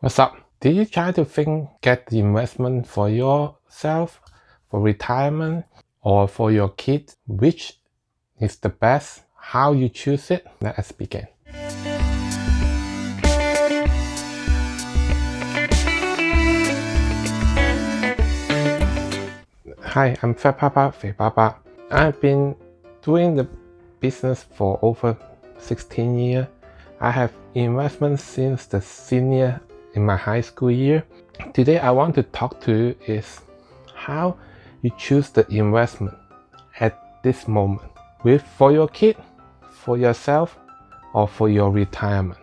What's up? Did you try to get the investment for yourself, for retirement, or for your kids? Which is the best? How you choose it? Let's begin. Hi, I'm fatbabamike. I've been doing the business for over 16 years. I have investment since the senior in my high school year. Today I want to talk to you is how you choose the investment at this moment, for your kid, for yourself, or for your retirement.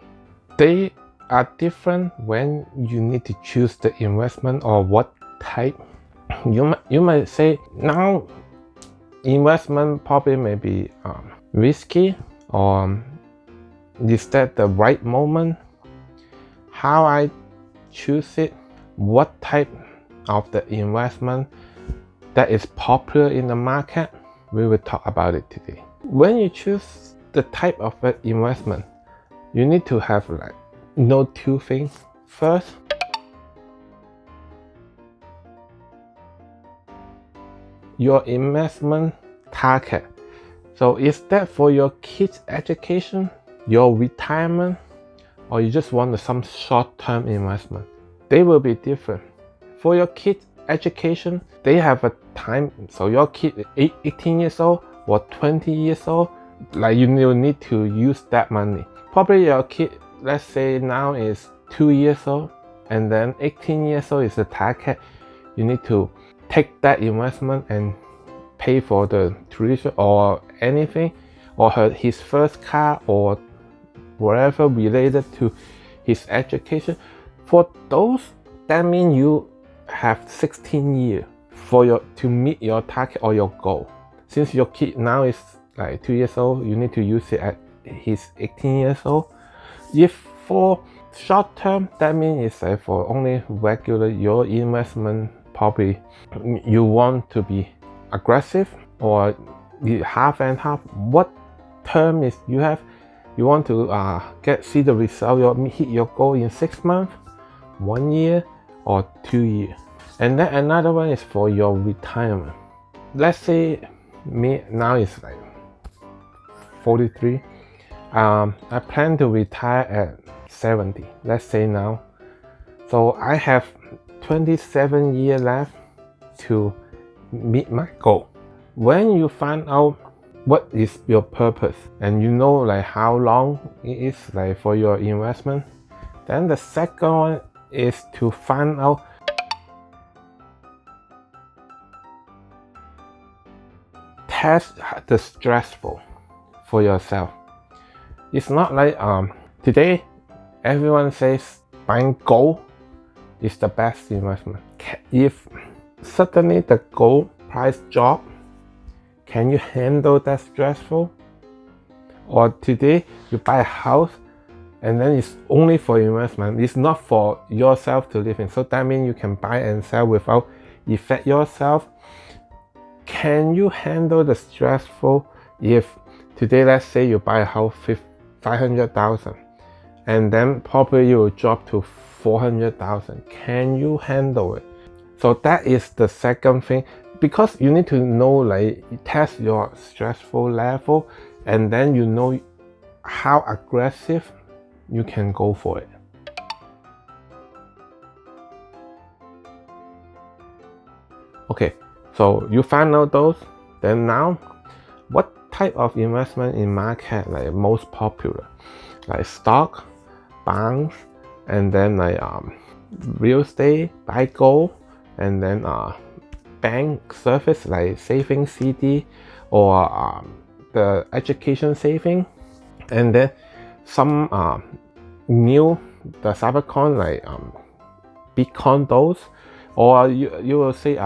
They are different when you need to choose the investment or what type. You might say now investment probably may be risky, or is that the right moment? How I choose it, what type of the investment that is popular in the market, we will talk about it today. When you choose the type of investment, you need to have know two things. First, your investment target. So is that for your kids' education, your retirement, or you just want some short-term investment? They will be different. For your kids' education, they have a time. So your kid is 18 years old or 20 years old, you need to use that money. Probably your kid, let's say now is 2 years old, and then 18 years old is the target. You need to take that investment and pay for the tuition or anything, or his first car or whatever related to his education. For those, that means you have 16 years to meet your target or your goal. Since your kid now is 2 years old, you need to use it at his 18 years old. If for short term, that means it's for only regular your investment. Probably you want to be aggressive or half and half. What term is you have? You want to see the result, hit your goal in 6 months, 1 year, or 2 years. And then another one is for your retirement. Let's say me now is 43. I plan to retire at 70. Let's say now. So I have 27 years left to meet my goal. When you find out what is your purpose and you know how long it is for your investment, then the second one is to find out test the stressful for yourself. It's not today everyone says buying gold is the best investment. If suddenly the gold price drop, can you handle that stressful? Or today you buy a house and then it's only for investment, it's not for yourself to live in. So that means you can buy and sell without affect yourself. Can you handle the stressful if today, let's say you buy a house 500,000 and then probably you will drop to 400,000. Can you handle it? So that is the second thing, because you need to know test your stressful level, and then you know how aggressive you can go for it. Okay, so you find out those, then now what type of investment in market most popular? Stock, bonds, and then real estate, buy gold, and then bank service saving CD or the education saving, and then some new the cybercoin Bitcoin, those, or you will say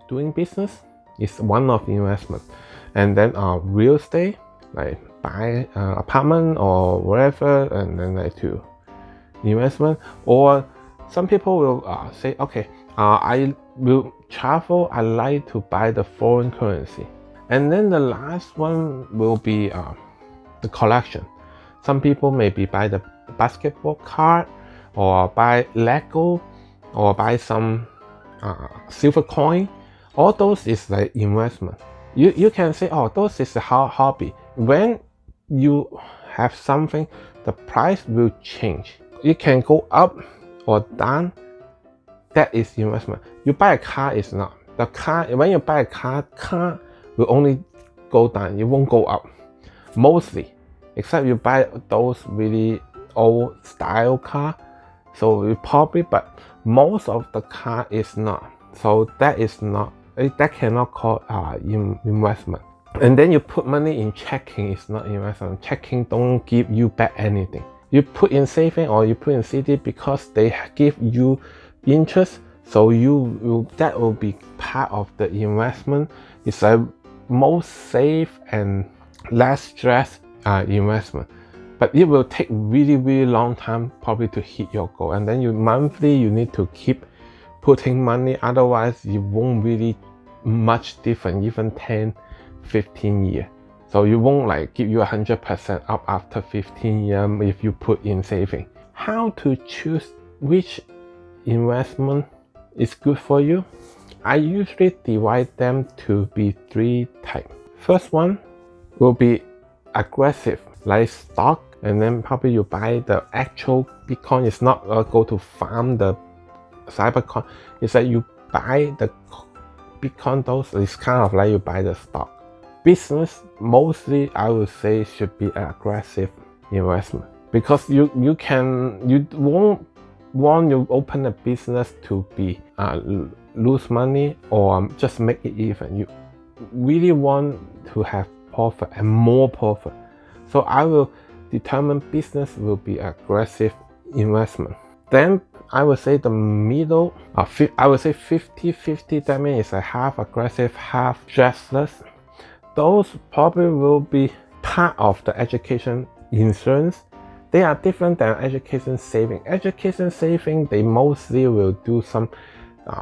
doing business is one of the investment, and then real estate buy apartment or whatever, and then to investment. Or some people will say, okay, I will travel, I like to buy the foreign currency. And then the last one will be the collection. Some people maybe buy the basketball card or buy Lego, or buy some silver coin. All those is like investment. You can say, oh, those is a hobby. When you have something, the price will change. It can go up or down. That is investment. You buy a car, is not. The car, when you buy a car will only go down. It won't go up. Mostly. Except you buy those really old style car. So you probably, but most of the car is not. So that is not, that cannot call investment. And then you put money in checking, it's not investment. Checking don't give you back anything. You put in saving or you put in CD because they give you interest. So that will be part of the investment. It's a most safe and less stress investment. But it will take really long time probably to hit your goal. And then monthly you need to keep putting money, otherwise it won't really much different, even 10-15 years. So you won't like give you 100% up after 15 years if you put in saving. How to choose which investment is good for you? I usually divide them to be 3 types. First one will be aggressive, like stock, and then probably you buy the actual Bitcoin. It's not go to farm the cybercoin. It's like you buy the Bitcoin. Those is kind of like you buy the stock. Business, mostly I would say should be an aggressive investment, because you won't want you open a business to be lose money or just make it even. You really want to have profit and more profit. So I will determine business will be aggressive investment. Then I would say the middle, I would say 50-50. That means it's a half aggressive, half stressless. Those probably will be part of the education insurance. They are different than education saving. Education saving, they mostly will do some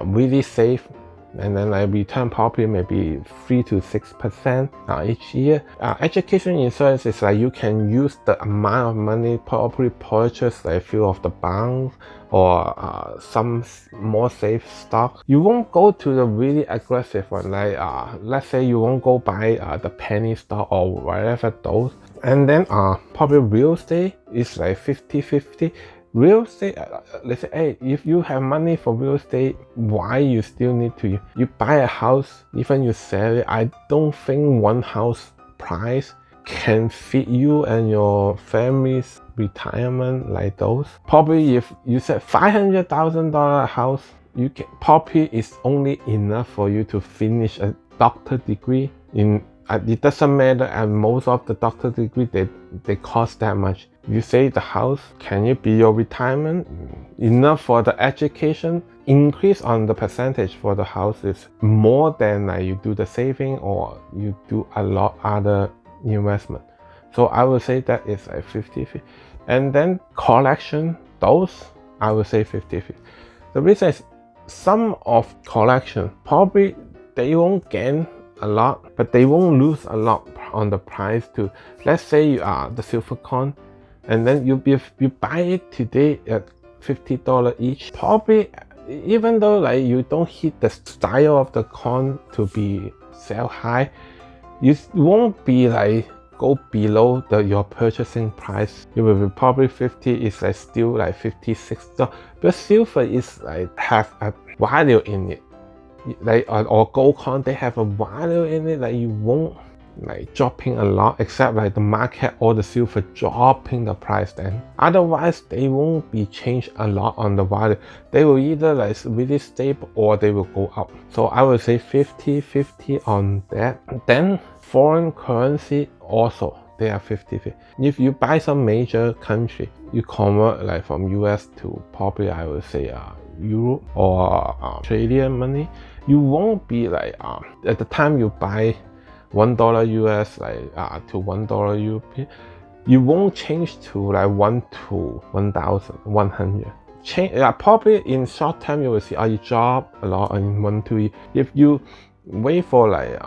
really safe, and then like return probably maybe 3-6% each year. Education insurance is like you can use the amount of money, probably purchase like a few of the bonds or some more safe stock. You won't go to the really aggressive one, like let's say you won't go buy the penny stock or whatever those. And then probably real estate is like 50-50. Real estate, let's say, hey, if you have money for real estate, why you still need to, you buy a house, even you sell it, I don't think one house price can fit you and your family's retirement like those. Probably if you said $500,000 house, you can probably is only enough for you to finish a doctor degree in. It doesn't matter, and most of the doctor degree they cost that much. You say the house, can it be your retirement? Enough for the education? Increase on the percentage for the house is more than like you do the saving or you do a lot other investment. So I would say that is a 50-50. And then collection, those I would say 50-50. The reason is some of collection probably they won't gain a lot, but they won't lose a lot on the price too. Let's say you are the silver coin, and then you buy it today at $50 each. Probably, even though like you don't hit the style of the coin to be sell high, you won't be like go below your purchasing price. It will be probably 50. Is like still like 56. But silver is like have a value in it. Like or gold coin, they have a value in it, like you won't like dropping a lot, except like the market or the silver dropping the price. Then otherwise they won't be changed a lot on the value. They will either like really stable or they will go up. So I would say 50-50 on that. Then foreign currency also, they are 50-50. If you buy some major country, you convert like from US to probably I would say Europe or Australian money, you won't be like at the time you buy $1 US like to $1 European, you won't change to like 1 to 1,100. Change probably in short term you will see you drop a lot in 1-2 years. If you wait for like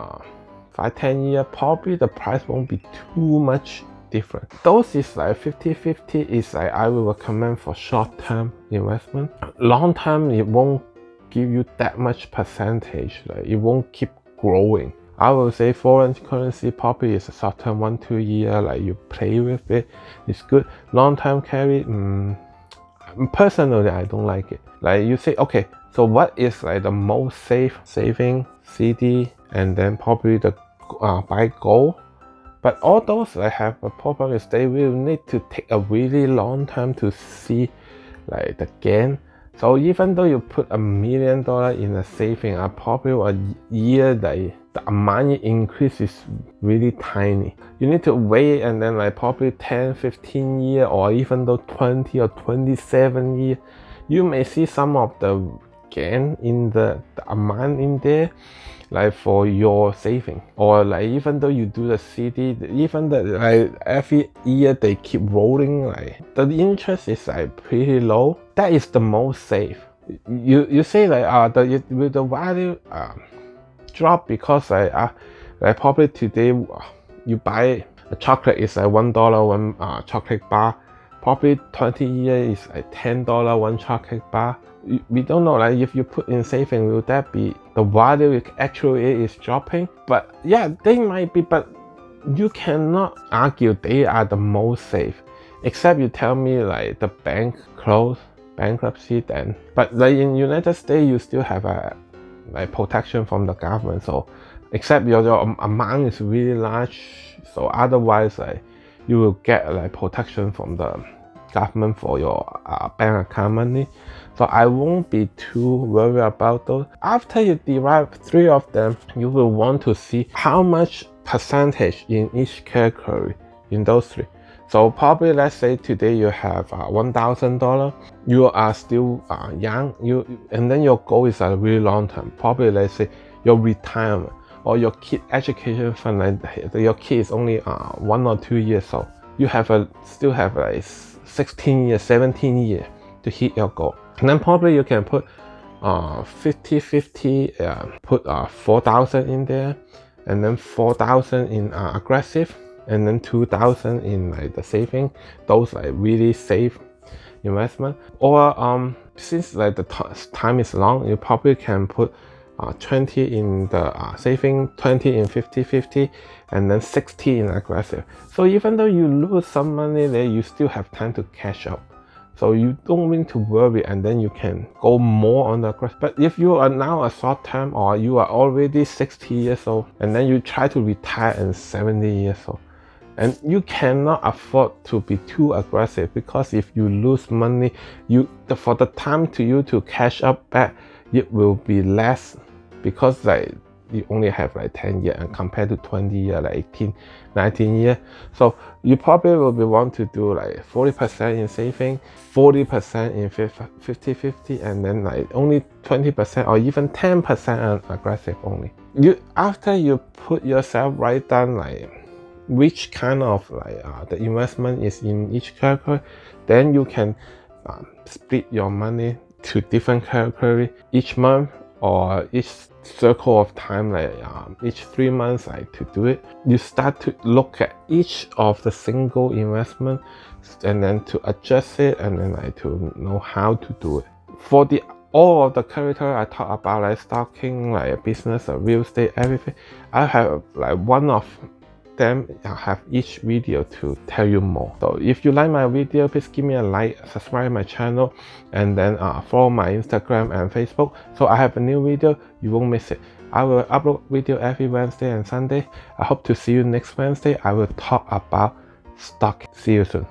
5-10 years, probably the price won't be too much different. Those is like 50-50 is like I will recommend for short-term investment. Long-term, it won't give you that much percentage, like it won't keep growing. I will say foreign currency probably is a short-term 1-2 year, like you play with it, it's good. Long-term carry, personally I don't like it. Like you say, okay, so what is like the most safe saving? CD, and then probably the buy gold. But all those I have a problem is they will need to take a really long time to see like the gain. So even though you put $1 million in a saving, probably a year the amount you increase is really tiny. You need to wait, and then like probably 10-15 year, or even though 20 or 27 year, you may see some of the gain in the amount in there, like for your saving. Or like even though you do the CD, even the like every year they keep rolling, like the interest is like pretty low. That is the most safe. You say like will the value drop because like probably today you buy a chocolate is like $1 one chocolate bar, probably 20 years is like $10 one chocolate bar. We don't know, like if you put in saving, will that be the value actually is dropping? But yeah, they might be, but you cannot argue they are the most safe, except you tell me like the bank closed, bankruptcy then. But like in United States, you still have a like protection from the government, so except your amount is really large, so otherwise like you will get like protection from the government for your bank account money. So I won't be too worried about those. After you derive 3 of them, you will want to see how much percentage in each category in those 3. So probably let's say today you have $1,000, you are still young, and then your goal is really long term. Probably let's say your retirement or your kid education fund, like your kid is only 1 or 2 years old. You have still have like 16 years, 17 years to hit your goal. And then probably you can put 50-50, put 4,000 in there, and then 4,000 in aggressive, and then 2,000 in like the saving. Those like really safe investment. Or since like the time is long, you probably can put 20 in the saving, 20 in 50-50, and then 60 in aggressive. So even though you lose some money there, you still have time to cash out. So you don't need to worry, and then you can go more on the aggressive. But if you are now a short term, or you are already 60 years old, and then you try to retire at 70 years old, and you cannot afford to be too aggressive, because if you lose money, for the time to you to cash up back, it will be less, because like you only have like 10 years and compared to 20 years, like 18, 19 years. So you probably will want to do like 40% in saving, 40% in 50-50, and then like only 20% or even 10% on aggressive only. After you put yourself right down like which kind of like the investment is in each category, then you can split your money to different category each month or each circle of time, like each 3 months, like to do it. You start to look at each of the single investment, and then to adjust it, and then like to know how to do it. For all of the character I talk about, like stocking, like business or real estate, everything, I have like one of them. I have each video to tell you more. So if you like my video, please give me a like, subscribe my channel, and then follow my Instagram and Facebook, so I have a new video, you won't miss it. I will upload video every Wednesday and Sunday. I hope to see you next Wednesday. I will talk about stock. See you soon.